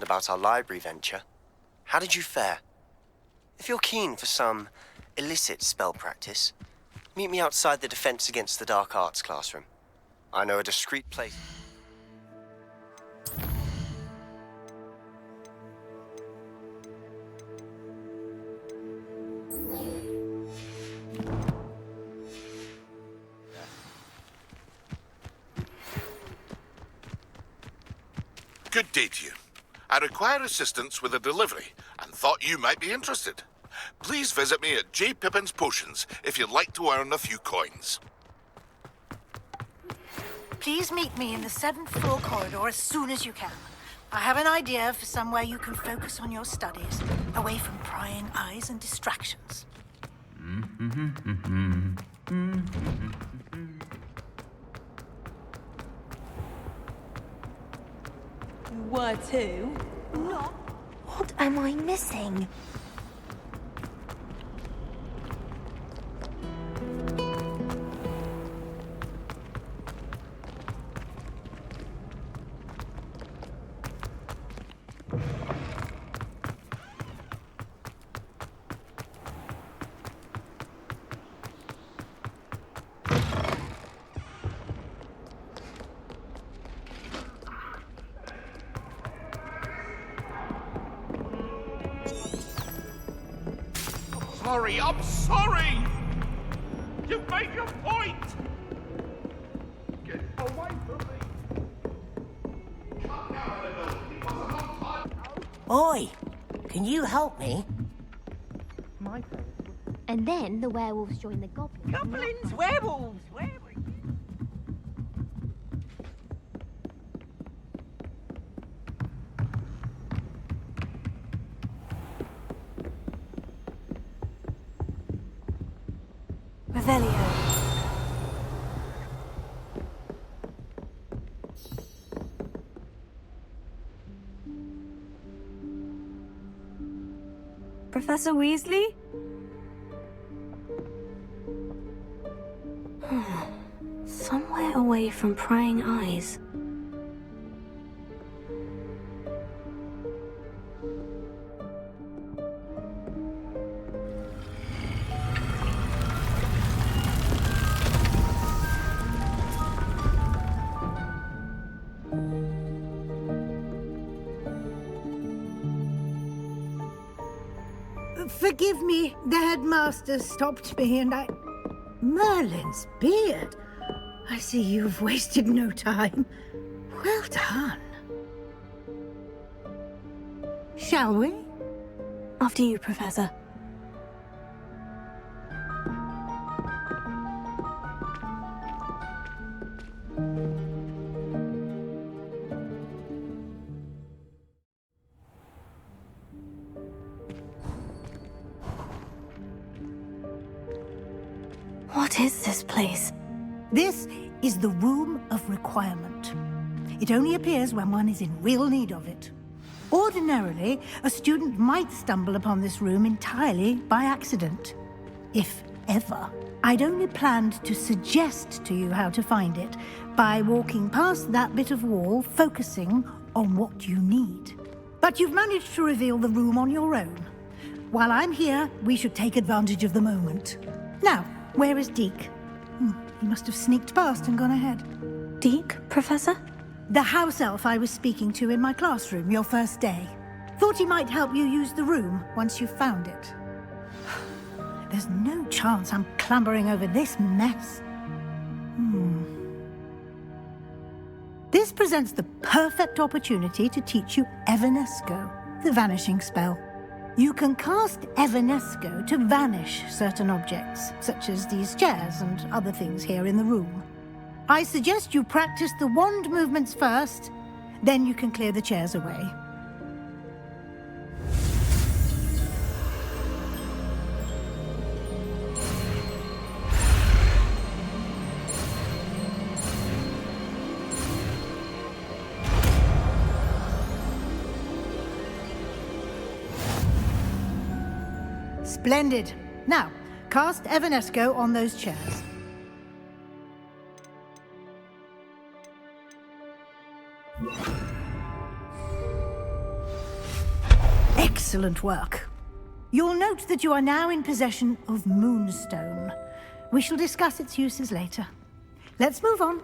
important about our library venture. How did you fare? If you're keen for some illicit spell practice, meet me outside the Defense Against the Dark Arts classroom. I know a discreet place. Good day to you. I require assistance with a delivery and thought you might be interested. Please visit me at J. Pippin's Potions if you'd like to earn a few coins. Please meet me in the 7th floor corridor as soon as you can. I have an idea for somewhere you can focus on your studies, away from prying eyes and distractions. Where to? No. What am I missing? Sorry, I'm sorry! You've made your point! Get away from me! Come down, little. It was a long time. Oi! Can you help me? And then the werewolves join the goblins. Goblins, werewolves, werewolves. Revelio. Professor Weasley? Somewhere away from prying eyes. Forgive me, the headmaster stopped me and I... Merlin's beard. I see you've wasted no time. Well done. Shall we? After you, Professor. What is this place? This is the Room of Requirement. It only appears when one is in real need of it. Ordinarily, a student might stumble upon this room entirely by accident. If ever. I'd only planned to suggest to you how to find it by walking past that bit of wall, focusing on what you need. But you've managed to reveal the room on your own. While I'm here, we should take advantage of the moment. Now, where is Deke? He must have sneaked past and gone ahead. Deke, Professor? The house elf I was speaking to in my classroom your first day. Thought he might help you use the room once you've found it. There's no chance I'm clambering over this mess. This presents the perfect opportunity to teach you Evanesco, the vanishing spell. You can cast Evanesco to vanish certain objects, such as these chairs and other things here in the room. I suggest you practice the wand movements first, then you can clear the chairs away. Splendid. Now, cast Evanesco on those chairs. Excellent work. You'll note that you are now in possession of Moonstone. We shall discuss its uses later. Let's move on.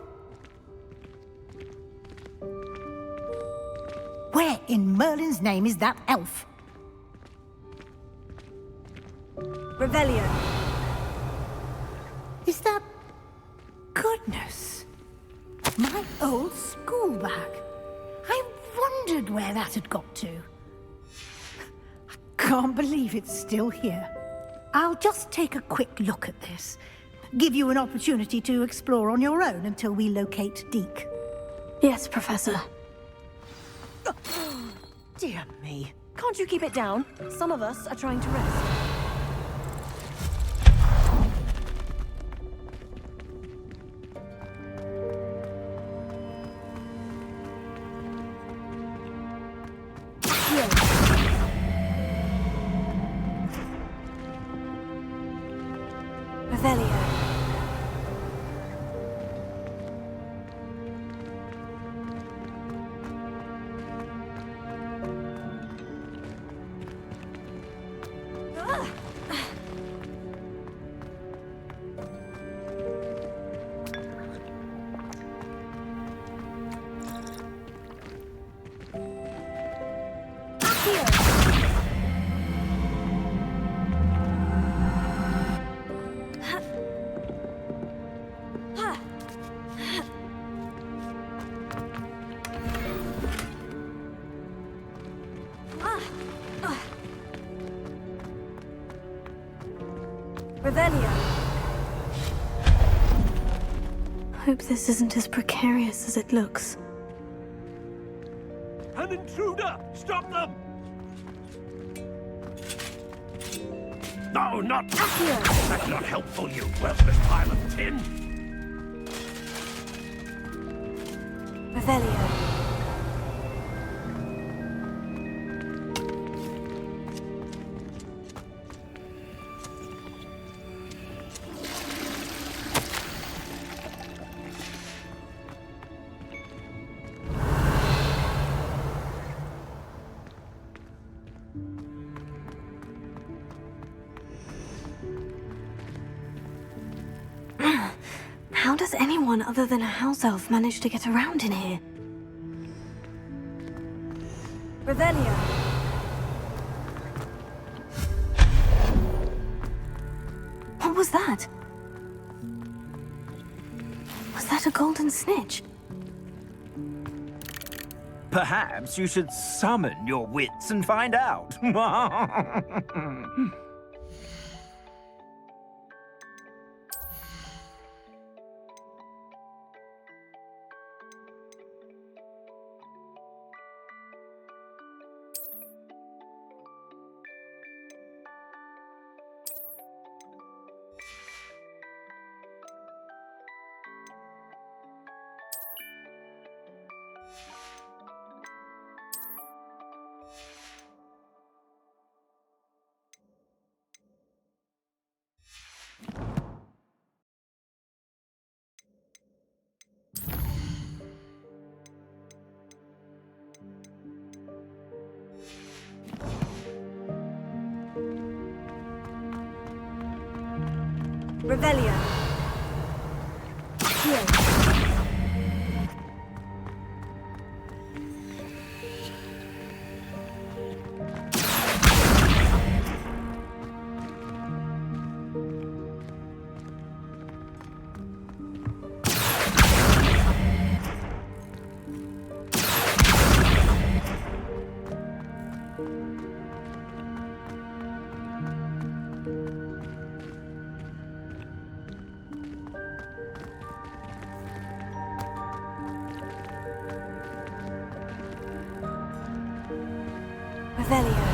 Where in Merlin's name is that elf? Revelio. Is that... Goodness. My old school bag. I wondered where that had got to. I can't believe it's still here. I'll just take a quick look at this. Give you an opportunity to explore on your own until we locate Deke. Yes, Professor. Dear me. Can't you keep it down? Some of us are trying to rest. Revelio. Revelio. Hope this isn't as precarious as it looks. An intruder! Stop them! No, not... That's not helpful, you worthless pile of tin! Revelio. How does anyone other than a house elf manage to get around in here? Revelio. What was that? Was that a golden snitch? Perhaps you should summon your wits and find out. Revelio. Revelio.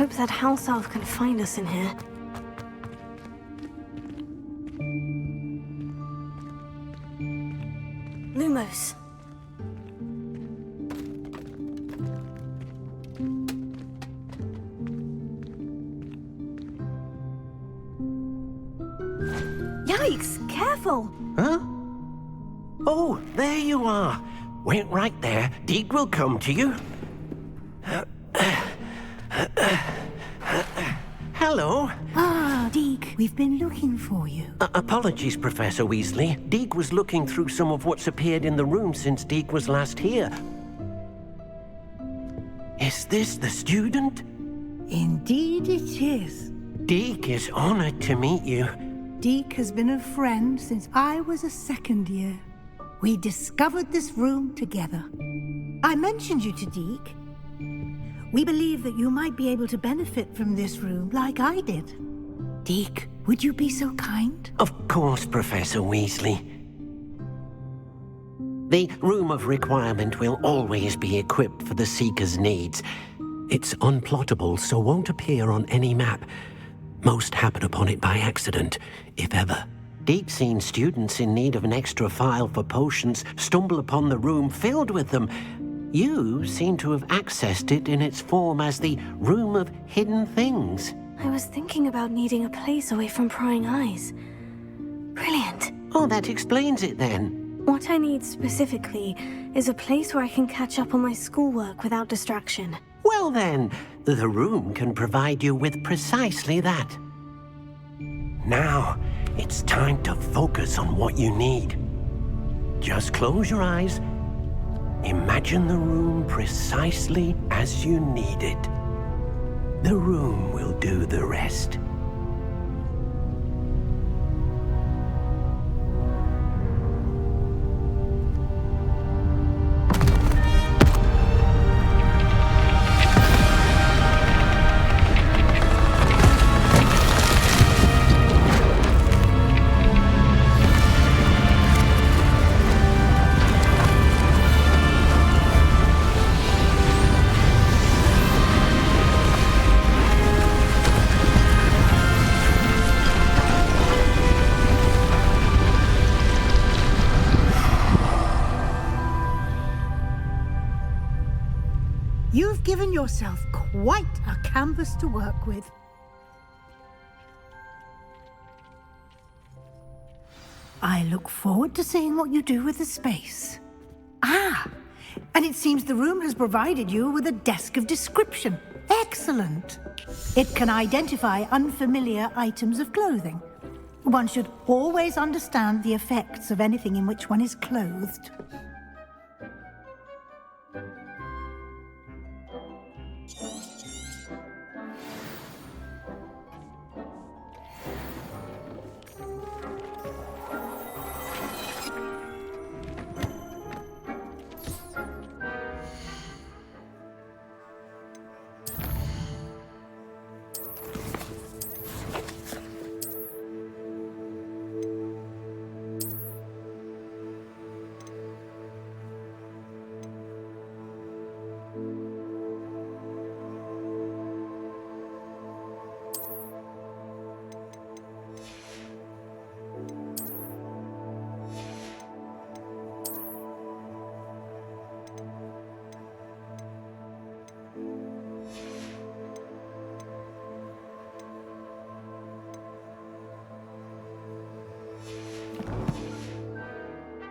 hope that house elf can find us in here. Lumos. Yikes! Careful! Huh? Oh, there you are. Wait right there. Deke will come to you. Hello. Ah, Deke, we've been looking for you. Apologies, Professor Weasley. Deke was looking through some of what's appeared in the room since Deke was last here. Is this the student? Indeed it is. Deke is honored to meet you. Deke has been a friend since I was a second year. We discovered this room together. I mentioned you to Deke. We believe that you might be able to benefit from this room like I did. Deke, would you be so kind? Of course, Professor Weasley. The Room of Requirement will always be equipped for the Seeker's needs. It's unplottable, so won't appear on any map. Most happen upon it by accident, if ever. Deke's seen students in need of an extra file for potions stumble upon the room filled with them. You seem to have accessed it in its form as the Room of Hidden Things. I was thinking about needing a place away from prying eyes. Brilliant. Oh, that explains it then. What I need specifically is a place where I can catch up on my schoolwork without distraction. Well then, the room can provide you with precisely that. Now, it's time to focus on what you need. Just close your eyes. Imagine the room precisely as you need it. The room will do the rest. You've given yourself quite a canvas to work with. I look forward to seeing what you do with the space. Ah, and it seems the room has provided you with a desk of description. Excellent. It can identify unfamiliar items of clothing. One should always understand the effects of anything in which one is clothed.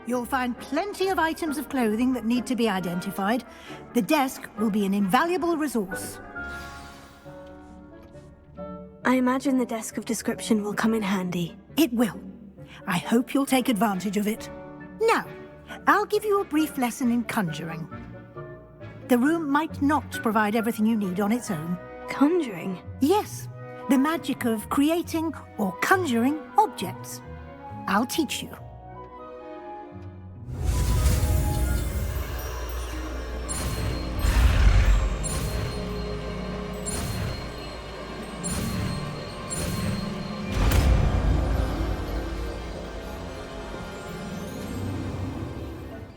You'll find plenty of items of clothing that need to be identified. The desk will be an invaluable resource. I imagine the desk of description will come in handy. It will. I hope you'll take advantage of it. Now, I'll give you a brief lesson in conjuring. The room might not provide everything you need on its own. Conjuring? Yes, the magic of creating or conjuring objects. I'll teach you.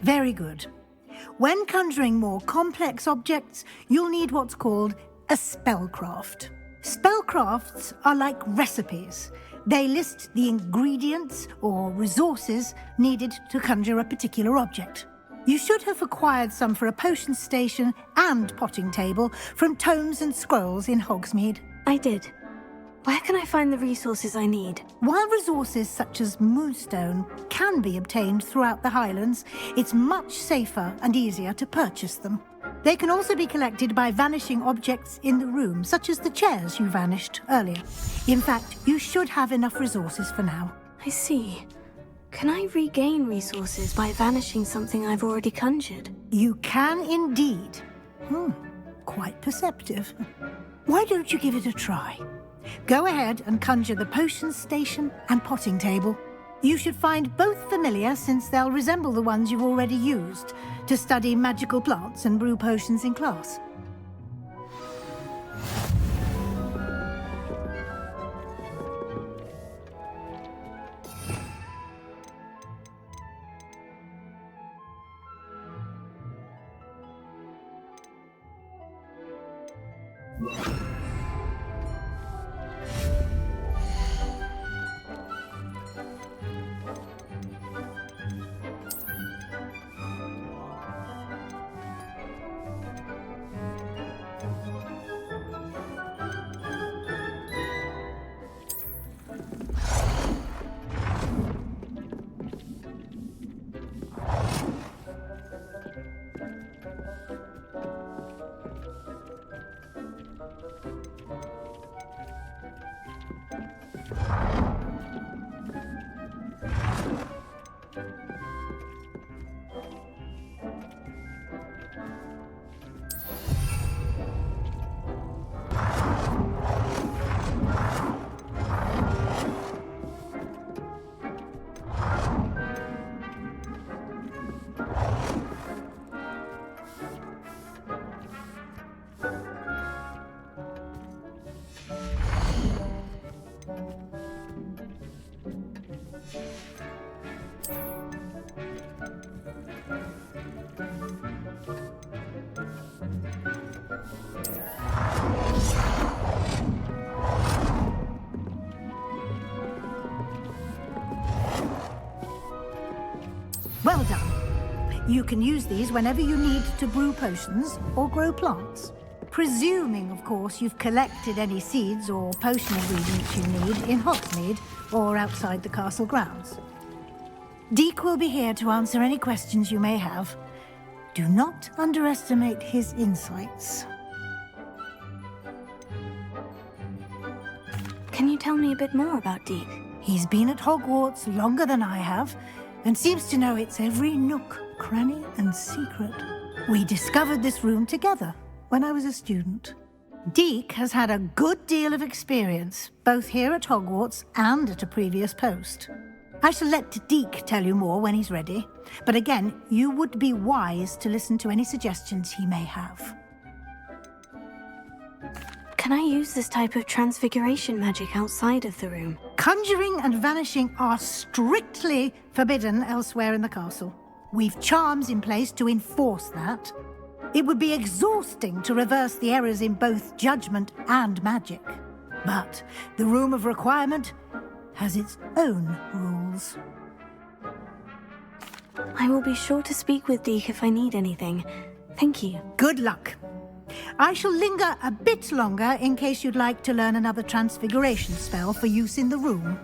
Very good. When conjuring more complex objects, you'll need what's called a spellcraft. Spellcrafts are like recipes. They list the ingredients or resources needed to conjure a particular object. You should have acquired some for a potion station and potting table from tomes and scrolls in Hogsmeade. I did. Where can I find the resources I need? While resources such as moonstone can be obtained throughout the Highlands, it's much safer and easier to purchase them. They can also be collected by vanishing objects in the room, such as the chairs you vanished earlier. In fact, you should have enough resources for now. I see. Can I regain resources by vanishing something I've already conjured? You can indeed. Quite perceptive. Why don't you give it a try? Go ahead and conjure the potion station and potting table. You should find both familiar, since they'll resemble the ones you've already used to study magical plants and brew potions in class. Well done. You can use these whenever you need to brew potions or grow plants. Presuming, of course, you've collected any seeds or potion ingredients you need in Hogsmeade or outside the castle grounds. Deek will be here to answer any questions you may have. Do not underestimate his insights. Can you tell me a bit more about Deek? He's been at Hogwarts longer than I have, and seems to know its every nook, cranny, and secret. We discovered this room together when I was a student. Deek has had a good deal of experience, both here at Hogwarts and at a previous post. I shall let Deek tell you more when he's ready, but again, you would be wise to listen to any suggestions he may have. Can I use this type of transfiguration magic outside of the room? Conjuring and vanishing are strictly forbidden elsewhere in the castle. We've charms in place to enforce that. It would be exhausting to reverse the errors in both judgment and magic. But the Room of Requirement has its own rules. I will be sure to speak with Deek if I need anything. Thank you. Good luck. I shall linger a bit longer in case you'd like to learn another transfiguration spell for use in the room.